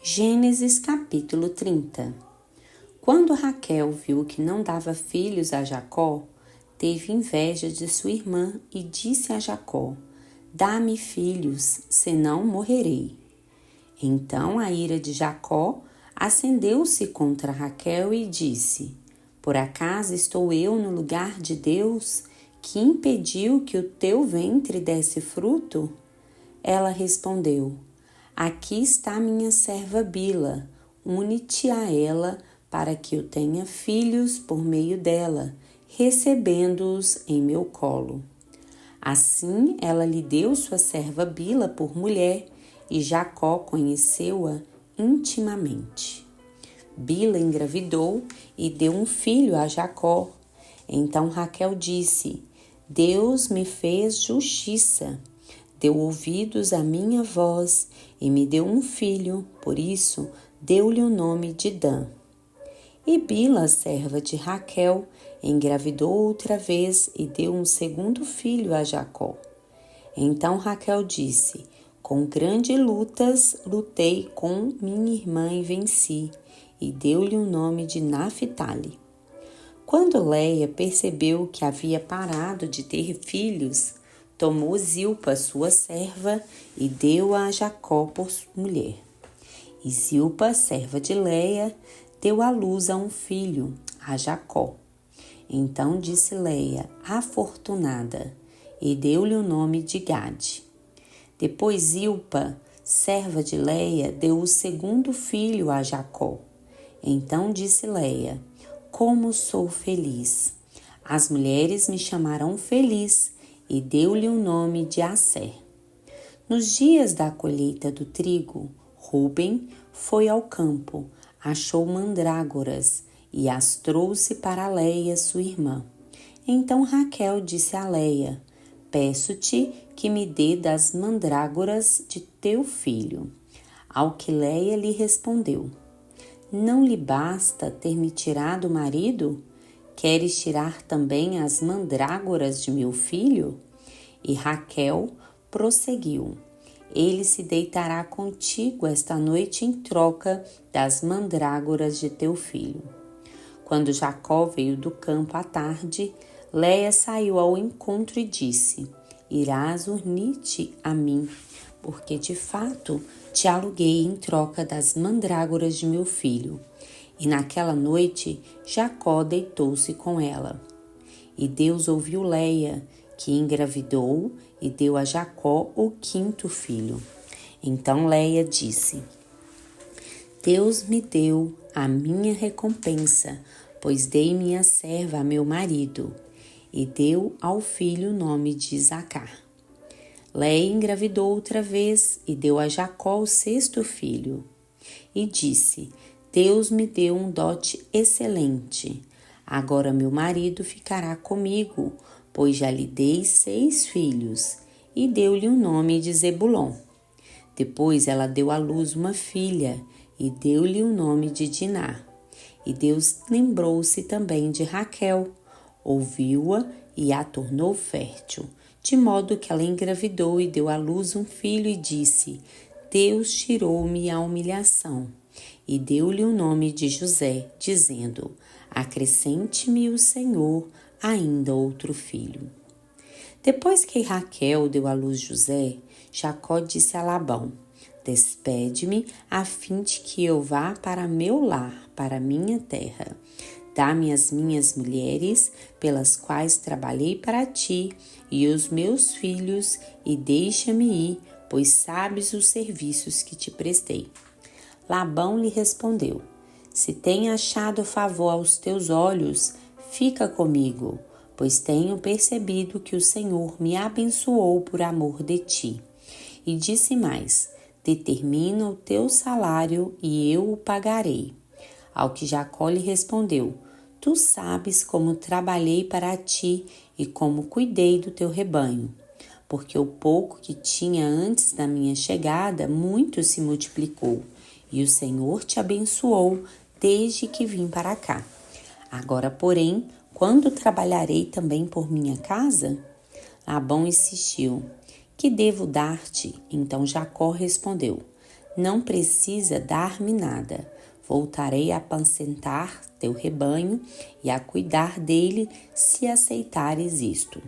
Gênesis capítulo 30. Quando Raquel viu que não dava filhos a Jacó, teve inveja de sua irmã e disse a Jacó: Dá-me filhos, senão morrerei. Então a ira de Jacó acendeu-se contra Raquel e disse: Por acaso estou eu no lugar de Deus, que impediu que o teu ventre desse fruto? Ela respondeu: Aqui está minha serva Bila, une-te a ela para que eu tenha filhos por meio dela, recebendo-os em meu colo. Assim ela lhe deu sua serva Bila por mulher, e Jacó conheceu-a intimamente. Bila engravidou e deu um filho a Jacó. Então Raquel disse: Deus me fez justiça. Deu ouvidos à minha voz e me deu um filho, por isso deu-lhe o nome de Dan. E Bila, serva de Raquel, engravidou outra vez e deu um segundo filho a Jacó. Então Raquel disse: Com grandes lutas lutei com minha irmã e venci, e deu-lhe o nome de Naphtali. Quando Leia percebeu que havia parado de ter filhos, tomou Zilpa, sua serva, e deu-a a Jacó por mulher. E Zilpa, serva de Leia, deu à luz a um filho, a Jacó. Então disse Leia, afortunada, e deu-lhe o nome de Gade. Depois Zilpa, serva de Leia, deu o segundo filho a Jacó. Então disse Leia, como sou feliz! As mulheres me chamarão feliz, e deu-lhe o nome de Asser. Nos dias da colheita do trigo, Ruben foi ao campo, achou mandrágoras e as trouxe para Leia, sua irmã. Então Raquel disse a Leia: Peço-te que me dê das mandrágoras de teu filho. Ao que Leia lhe respondeu: Não lhe basta ter me tirado o marido? Queres tirar também as mandrágoras de meu filho? E Raquel prosseguiu: Ele se deitará contigo esta noite em troca das mandrágoras de teu filho. Quando Jacó veio do campo à tarde, Leia saiu ao encontro e disse: Irás unir-te a mim, porque de fato te aluguei em troca das mandrágoras de meu filho. E naquela noite Jacó deitou-se com ela. E Deus ouviu Leia, que engravidou e deu a Jacó o quinto filho. Então Leia disse: Deus me deu a minha recompensa, pois dei minha serva a meu marido. E deu ao filho o nome de Isacar. Leia engravidou outra vez e deu a Jacó o sexto filho. E disse: Deus me deu um dote excelente. Agora meu marido ficará comigo, pois já lhe dei 6 filhos. E deu-lhe o nome de Zebulon. Depois ela deu à luz uma filha e deu-lhe o nome de Diná. E Deus lembrou-se também de Raquel, ouviu-a e a tornou fértil, de modo que ela engravidou e deu à luz um filho e disse: Deus tirou-me a humilhação. E deu-lhe o nome de José, dizendo: Acrescente-me o Senhor ainda outro filho. Depois que Raquel deu à luz José, Jacó disse a Labão: Despede-me, a fim de que eu vá para meu lar, para minha terra. Dá-me as minhas mulheres, pelas quais trabalhei para ti, e os meus filhos, e deixa-me ir, pois sabes os serviços que te prestei. Labão lhe respondeu: Se tenho achado favor aos teus olhos, fica comigo, pois tenho percebido que o Senhor me abençoou por amor de ti. E disse mais: Determina o teu salário e eu o pagarei. Ao que Jacó lhe respondeu: Tu sabes como trabalhei para ti e como cuidei do teu rebanho, porque o pouco que tinha antes da minha chegada muito se multiplicou, e o Senhor te abençoou desde que vim para cá. Agora, porém, quando trabalharei também por minha casa? Labão insistiu: Que devo dar-te? Então Jacó respondeu: não precisa dar-me nada. Voltarei a apacentar teu rebanho e a cuidar dele, se aceitares isto.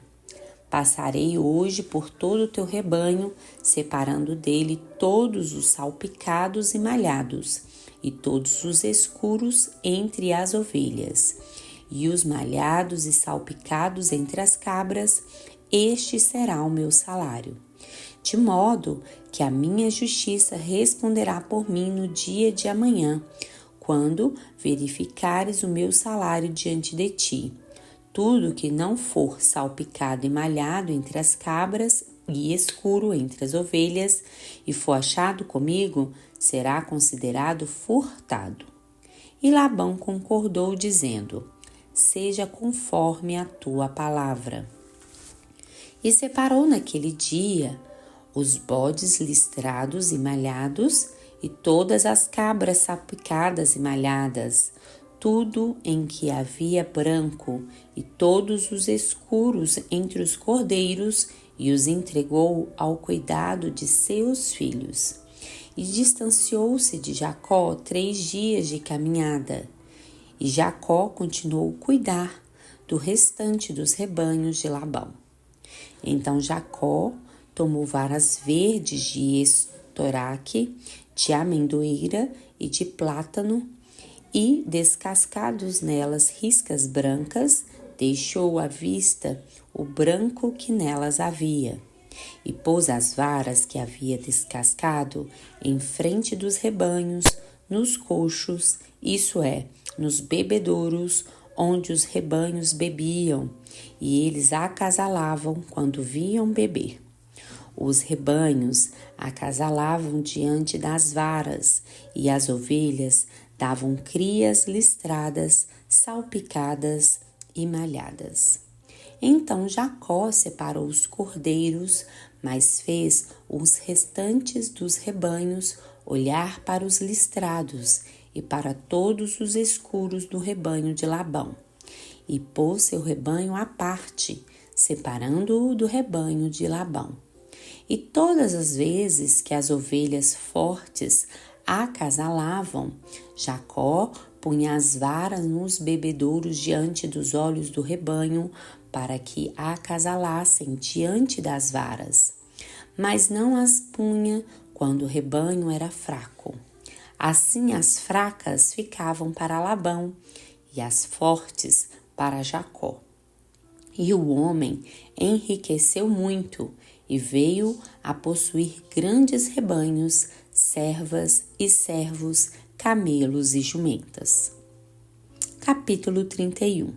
Passarei hoje por todo o teu rebanho, separando dele todos os salpicados e malhados, e todos os escuros entre as ovelhas, e os malhados e salpicados entre as cabras. Este será o meu salário. De modo que a minha justiça responderá por mim no dia de amanhã, quando verificares o meu salário diante de ti. Tudo que não for salpicado e malhado entre as cabras e escuro entre as ovelhas, e for achado comigo, será considerado furtado. E Labão concordou, dizendo: seja conforme a tua palavra. E separou naquele dia os bodes listrados e malhados, e todas as cabras salpicadas e malhadas, tudo em que havia branco, e todos os escuros entre os cordeiros, e os entregou ao cuidado de seus filhos. E distanciou-se de Jacó 3 dias de caminhada, e Jacó continuou a cuidar do restante dos rebanhos de Labão. Então Jacó tomou varas verdes de estoraque, de amendoeira e de plátano, e, descascados nelas riscas brancas, deixou à vista o branco que nelas havia. E pôs as varas que havia descascado em frente dos rebanhos, nos coxos, isso é, nos bebedouros, onde os rebanhos bebiam, e eles acasalavam quando viam beber. Os rebanhos acasalavam diante das varas, e as ovelhas davam crias listradas, salpicadas e malhadas. Então Jacó separou os cordeiros, mas fez os restantes dos rebanhos olhar para os listrados e para todos os escuros do rebanho de Labão, e pôs seu rebanho à parte, separando-o do rebanho de Labão. E todas as vezes que as ovelhas fortes acasalavam, Jacó punha as varas nos bebedouros diante dos olhos do rebanho, para que acasalassem diante das varas, mas não as punha quando o rebanho era fraco. Assim as fracas ficavam para Labão e as fortes para Jacó. E o homem enriqueceu muito e veio a possuir grandes rebanhos, servas e servos, camelos e jumentas. Capítulo 31.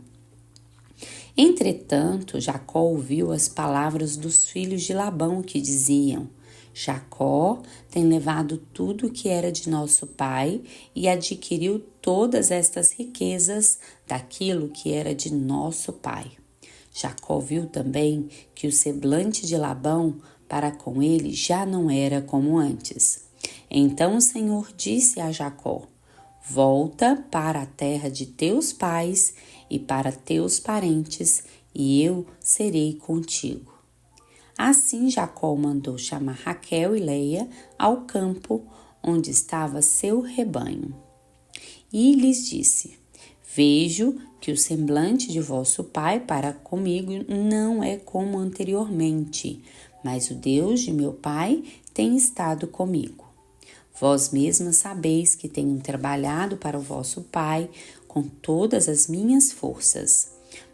Entretanto, Jacó ouviu as palavras dos filhos de Labão que diziam: Jacó tem levado tudo o que era de nosso pai e adquiriu todas estas riquezas daquilo que era de nosso pai. Jacó viu também que o semblante de Labão para com ele já não era como antes. Então o Senhor disse a Jacó: volta para a terra de teus pais e para teus parentes, e eu serei contigo. Assim Jacó mandou chamar Raquel e Leia ao campo onde estava seu rebanho. E lhes disse: vejo que o semblante de vosso pai para comigo não é como anteriormente, mas o Deus de meu pai tem estado comigo. Vós mesmas sabeis que tenho trabalhado para o vosso pai com todas as minhas forças.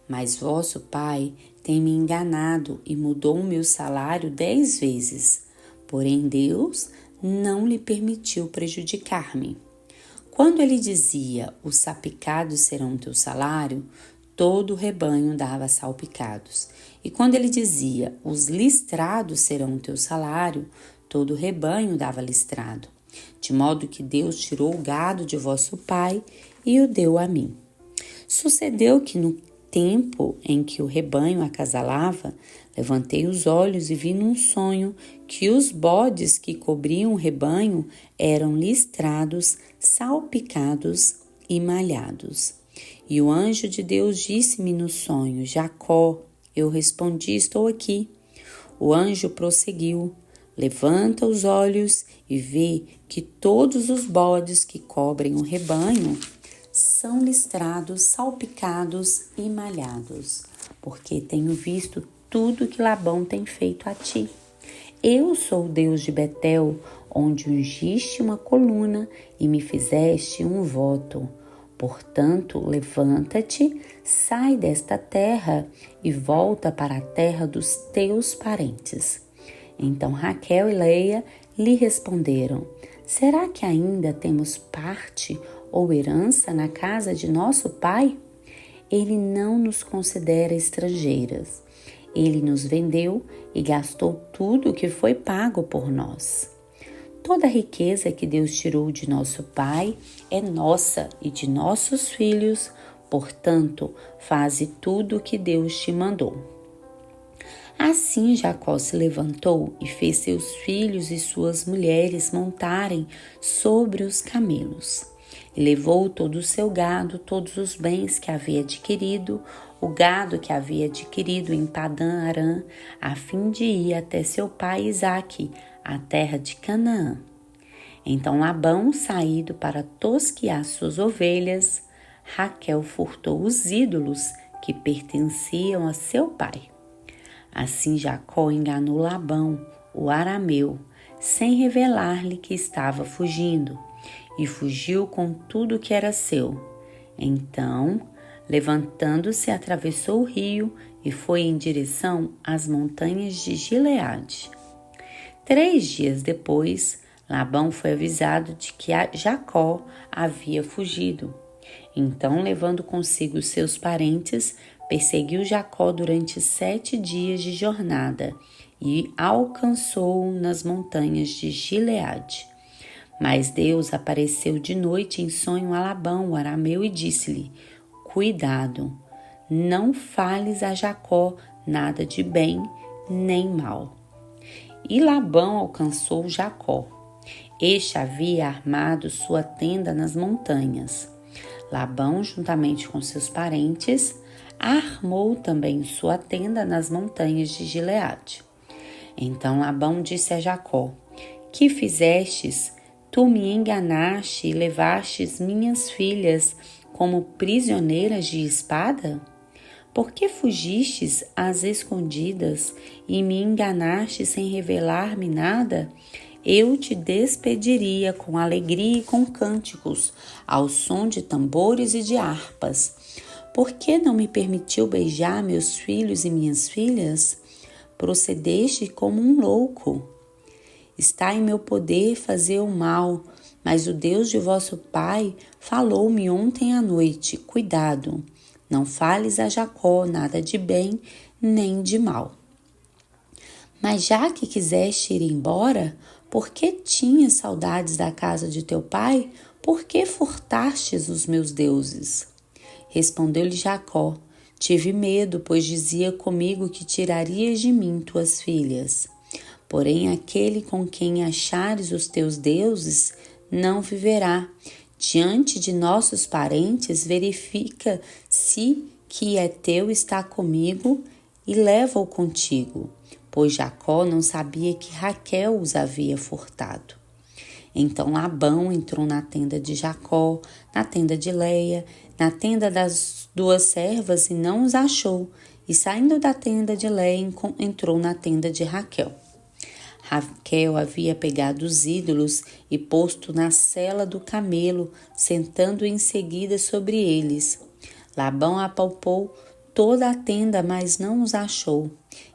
Mas vosso pai tem me enganado e mudou o meu salário 10 vezes. Porém Deus não lhe permitiu prejudicar-me. Quando ele dizia: os salpicados serão teu salário, todo o rebanho dava salpicados. E quando ele dizia: os listrados serão teu salário, todo o rebanho dava listrado. De modo que Deus tirou o gado de vosso pai e o deu a mim. Sucedeu que no tempo em que o rebanho acasalava, levantei os olhos e vi num sonho que os bodes que cobriam o rebanho eram listrados, salpicados e malhados. E o anjo de Deus disse-me no sonho: Jacó. Eu respondi: estou aqui. O anjo prosseguiu: levanta os olhos e vê que todos os bodes que cobrem o rebanho são listrados, salpicados e malhados, porque tenho visto tudo que Labão tem feito a ti. Eu sou o Deus de Betel, onde ungiste uma coluna e me fizeste um voto. Portanto, levanta-te, sai desta terra e volta para a terra dos teus parentes. Então Raquel e Leia lhe responderam: será que ainda temos parte ou herança na casa de nosso pai? Ele não nos considera estrangeiras. Ele nos vendeu e gastou tudo o que foi pago por nós. Toda a riqueza que Deus tirou de nosso pai é nossa e de nossos filhos, portanto, faze tudo o que Deus te mandou. Assim Jacó se levantou e fez seus filhos e suas mulheres montarem sobre os camelos. E levou todo o seu gado, todos os bens que havia adquirido, o gado que havia adquirido em Padã-Arã, a fim de ir até seu pai Isaque, a terra de Canaã. Então Labão, saído para tosquiar suas ovelhas, Raquel furtou os ídolos que pertenciam a seu pai. Assim Jacó enganou Labão, o arameu, sem revelar-lhe que estava fugindo, e fugiu com tudo que era seu. Então, levantando-se, atravessou o rio e foi em direção às montanhas de Gileade. 3 dias depois, Labão foi avisado de que Jacó havia fugido. Então, levando consigo seus parentes, perseguiu Jacó durante 7 dias de jornada e alcançou-o nas montanhas de Gileade. Mas Deus apareceu de noite em sonho a Labão, o arameu, e disse-lhe: cuidado, não fales a Jacó nada de bem nem mal. E Labão alcançou Jacó. Este havia armado sua tenda nas montanhas. Labão, juntamente com seus parentes, armou também sua tenda nas montanhas de Gileade. Então Labão disse a Jacó: que fizestes? Tu me enganaste e levastes minhas filhas como prisioneiras de espada? Por que fugistes às escondidas e me enganaste sem revelar-me nada? Eu te despediria com alegria e com cânticos, ao som de tambores e de harpas. Por que não me permitiu beijar meus filhos e minhas filhas? Procedeste como um louco. Está em meu poder fazer o mal, mas o Deus de vosso pai falou-me ontem à noite: cuidado, não fales a Jacó nada de bem nem de mal. Mas já que quiseste ir embora, por que tinhas saudades da casa de teu pai? Por que furtastes os meus deuses? Respondeu-lhe Jacó: tive medo, pois dizia comigo que tirarias de mim tuas filhas. Porém, aquele com quem achares os teus deuses não viverá. Diante de nossos parentes, verifica se que é teu está comigo e leva-o contigo, pois Jacó não sabia que Raquel os havia furtado. Então Labão entrou na tenda de Jacó, na tenda de Leia, na tenda das 2 servas e não os achou, e saindo da tenda de Leia entrou na tenda de Raquel. Raquel havia pegado os ídolos e posto na sela do camelo, sentando em seguida sobre eles. Labão apalpou toda a tenda, mas não os achou.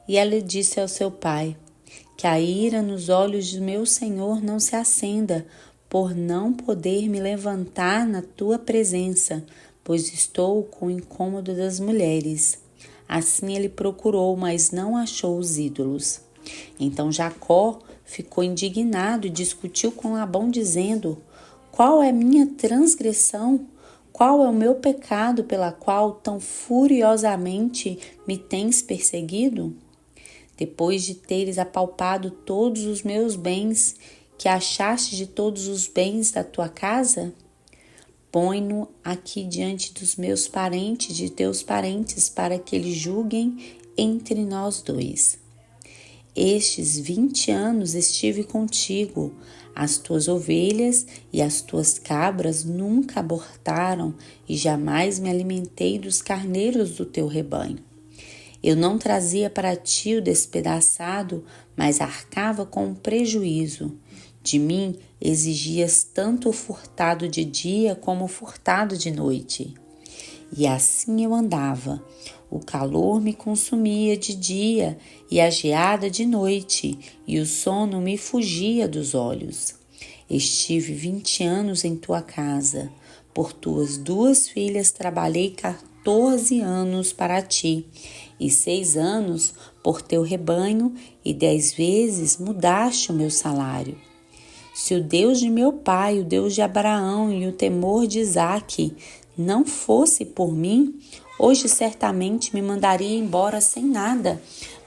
E ela disse ao seu pai: que a ira nos olhos de meu senhor não se acenda, por não poder me levantar na tua presença, pois estou com o incômodo das mulheres. Assim ele procurou, mas não achou os ídolos. Então Jacó ficou indignado e discutiu com Labão, dizendo: qual é minha transgressão? Qual é o meu pecado pela qual tão furiosamente me tens perseguido? Depois de teres apalpado todos os meus bens, que achaste de todos os bens da tua casa? Põe-no aqui diante dos meus parentes, de teus parentes, para que eles julguem entre nós 2. estes 20 anos estive contigo. As tuas ovelhas e as tuas cabras nunca abortaram e jamais me alimentei dos carneiros do teu rebanho. Eu não trazia para ti o despedaçado, mas arcava com o prejuízo. De mim exigias tanto o furtado de dia como o furtado de noite. E assim eu andava. O calor me consumia de dia e a geada de noite, e o sono me fugia dos olhos. Estive 20 anos em tua casa. Por tuas 2 filhas trabalhei 14 anos para ti, e 6 anos por teu rebanho, e 10 vezes mudaste o meu salário. Se o Deus de meu pai, o Deus de Abraão e o temor de Isaque não fosse por mim, hoje certamente me mandaria embora sem nada.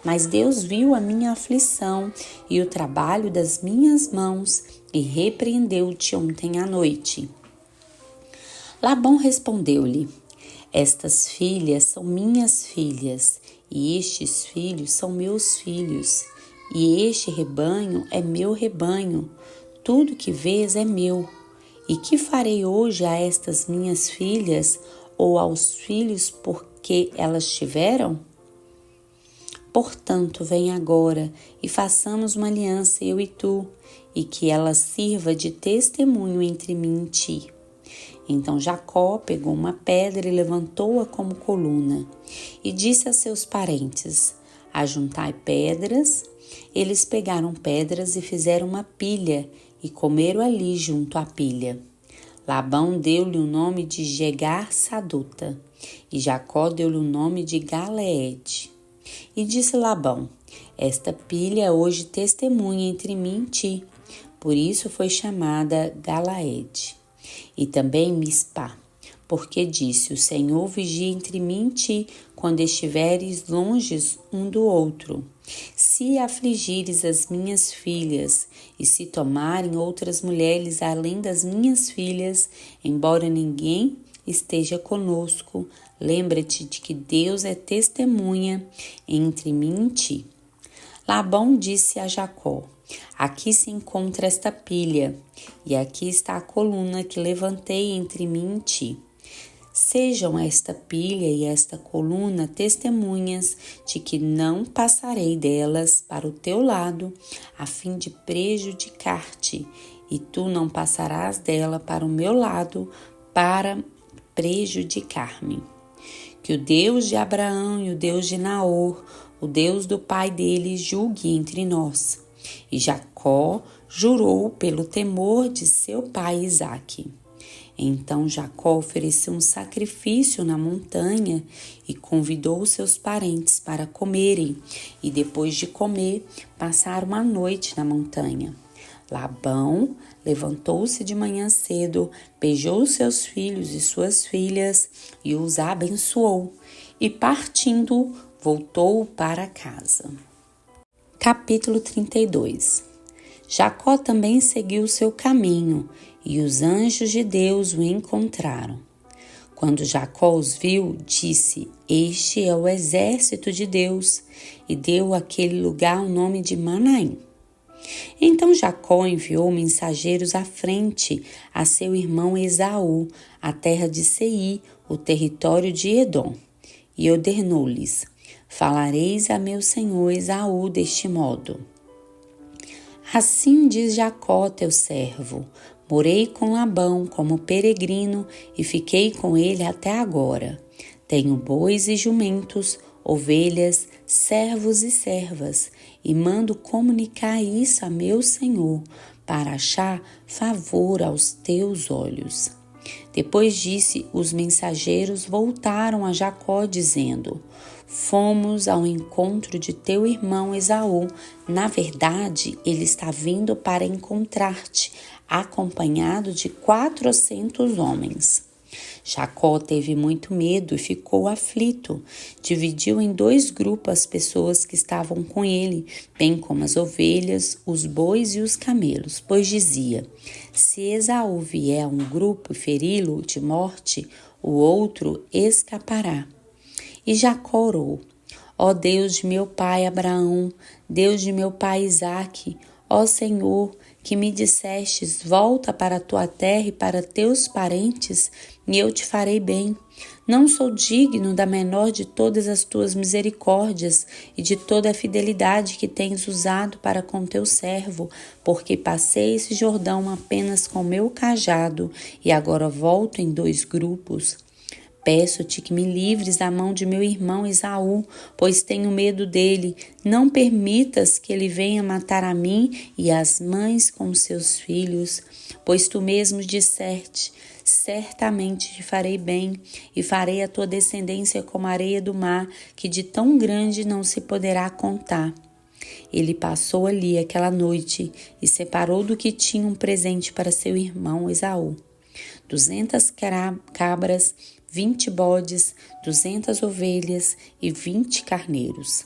Mas Deus viu a minha aflição e o trabalho das minhas mãos e repreendeu-te ontem à noite. Labão respondeu-lhe: Estas filhas são minhas filhas, e estes filhos são meus filhos, e este rebanho é meu rebanho. Tudo que vês é meu. E que farei hoje a estas minhas filhas ou aos filhos porque elas tiveram? Portanto, vem agora e façamos uma aliança, eu e tu, e que ela sirva de testemunho entre mim e ti. Então Jacó pegou uma pedra e levantou-a como coluna, e disse a seus parentes: Ajuntai pedras. Eles pegaram pedras e fizeram uma pilha, e comeram ali junto à pilha. Labão deu-lhe o nome de Jegar-Saduta, e Jacó deu-lhe o nome de Galeede. E disse Labão: Esta pilha é hoje testemunha entre mim e ti. Por isso foi chamada Galaede. E também Mispá, porque disse: O Senhor vigia entre mim e ti, quando estiveres longes um do outro. Se afligires as minhas filhas, e se tomarem outras mulheres além das minhas filhas, embora ninguém esteja conosco, lembra-te de que Deus é testemunha entre mim e ti. Labão disse a Jacó: Aqui se encontra esta pilha, e aqui está a coluna que levantei entre mim e ti. Sejam esta pilha e esta coluna testemunhas de que não passarei delas para o teu lado, a fim de prejudicar-te, e tu não passarás dela para o meu lado, para prejudicar-me. Que o Deus de Abraão e o Deus de Naor, o Deus do pai dele, julgue entre nós. E Jacó jurou pelo temor de seu pai Isaque. Então Jacó ofereceu um sacrifício na montanha e convidou seus parentes para comerem, e depois de comer, passaram a noite na montanha. Labão levantou-se de manhã cedo, beijou seus filhos e suas filhas e os abençoou, e partindo, voltou para casa. Capítulo 32. Jacó também seguiu seu caminho, e os anjos de Deus o encontraram. Quando Jacó os viu, disse: Este é o exército de Deus, e deu àquele lugar o nome de Manaim. Então Jacó enviou mensageiros à frente a seu irmão Esaú, à terra de Seir, o território de Edom, e ordenou-lhes: Falareis a meu senhor Esaú deste modo: Assim diz Jacó, teu servo: Morei com Labão como peregrino e fiquei com ele até agora. Tenho bois e jumentos, ovelhas, servos e servas, e mando comunicar isso a meu senhor, para achar favor aos teus olhos. Depois disso, os mensageiros voltaram a Jacó, dizendo: Fomos ao encontro de teu irmão Esaú. Na verdade, ele está vindo para encontrar-te, acompanhado de 400 homens. Jacó teve muito medo e ficou aflito. Dividiu em 2 grupos as pessoas que estavam com ele, bem como as ovelhas, os bois e os camelos, pois dizia: Se Esaú vier a um grupo e feri-lo de morte, o outro escapará. E Jacó orou: Ó Deus de meu pai Abraão, Deus de meu pai Isaque, ó Senhor, que me dissestes, volta para a tua terra e para teus parentes, e eu te farei bem. Não sou digno da menor de todas as tuas misericórdias e de toda a fidelidade que tens usado para com teu servo, porque passei esse Jordão apenas com meu cajado e agora volto em 2 grupos. Peço-te que me livres da mão de meu irmão Esaú, pois tenho medo dele. Não permitas que ele venha matar a mim e as mães com seus filhos, pois tu mesmo disseste: certamente te farei bem e farei a tua descendência como a areia do mar, que de tão grande não se poderá contar. Ele passou ali aquela noite e separou do que tinha um presente para seu irmão Esaú: 200 cabras, 20 bodes, 200 ovelhas e 20 carneiros,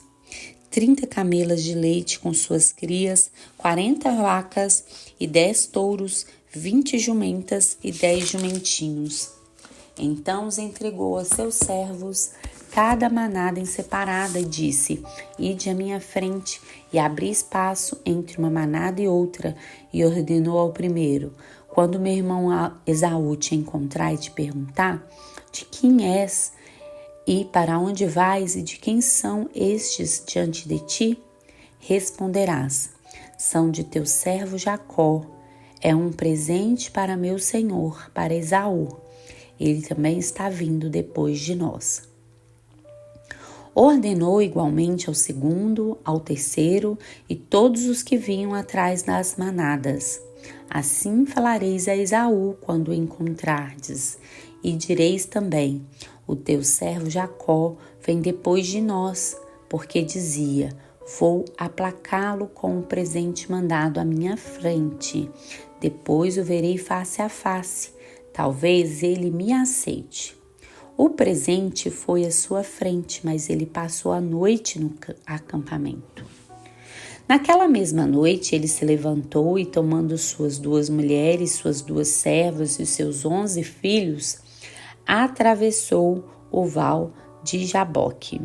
30 camelas de leite com suas crias, 40 vacas e 10 touros, 20 jumentas e 10 jumentinhos. Então os entregou a seus servos, cada manada em separada, e disse: ide à minha frente e abri espaço entre uma manada e outra, e ordenou ao primeiro: quando meu irmão Esaú te encontrar e te perguntar: de quem és e para onde vais e de quem são estes diante de ti? Responderás: são de teu servo Jacó. É um presente para meu senhor, para Esaú. Ele também está vindo depois de nós. Ordenou igualmente ao segundo, ao terceiro e todos os que vinham atrás das manadas: assim falareis a Esaú quando o encontrardes, e direis também: o teu servo Jacó vem depois de nós, porque dizia: vou aplacá-lo com o presente mandado à minha frente. Depois o verei face a face. Talvez ele me aceite. O presente foi à sua frente, mas ele passou a noite no acampamento. Naquela mesma noite ele se levantou e, tomando suas 2 mulheres, suas 2 servas e seus 11 filhos, atravessou o val de Jaboque.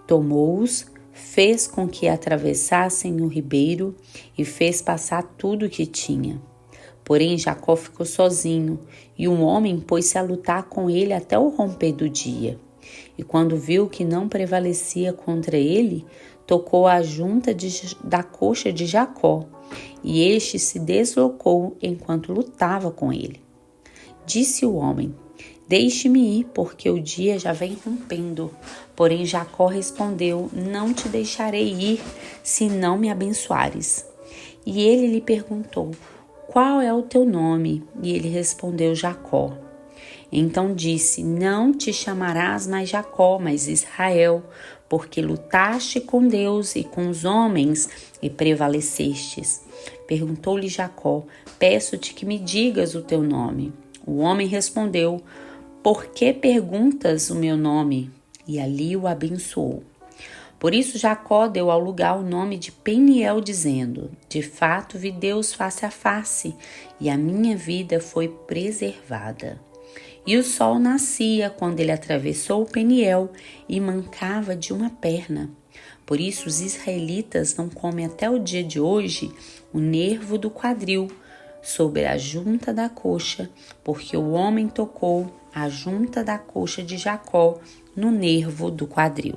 Tomou-os, fez com que atravessassem o ribeiro e fez passar tudo o que tinha. Porém Jacó ficou sozinho, e um homem pôs-se a lutar com ele até o romper do dia. E quando viu que não prevalecia contra ele, tocou a junta da coxa de Jacó, e este se deslocou enquanto lutava com ele. Disse o homem: deixe-me ir, porque o dia já vem rompendo. Porém Jacó respondeu: não te deixarei ir, se não me abençoares. E ele lhe perguntou: qual é o teu nome? E ele respondeu: Jacó. Então disse: não te chamarás mais Jacó, mas Israel, porque lutaste com Deus e com os homens e prevalecestes. Perguntou-lhe Jacó: peço-te que me digas o teu nome. O homem respondeu: por que perguntas o meu nome? E ali o abençoou. Por isso Jacó deu ao lugar o nome de Peniel, dizendo: de fato vi Deus face a face, e a minha vida foi preservada. E o sol nascia quando ele atravessou o Peniel e mancava de uma perna. Por isso os israelitas não comem até o dia de hoje o nervo do quadril sobre a junta da coxa, porque o homem tocou a junta da coxa de Jacó no nervo do quadril.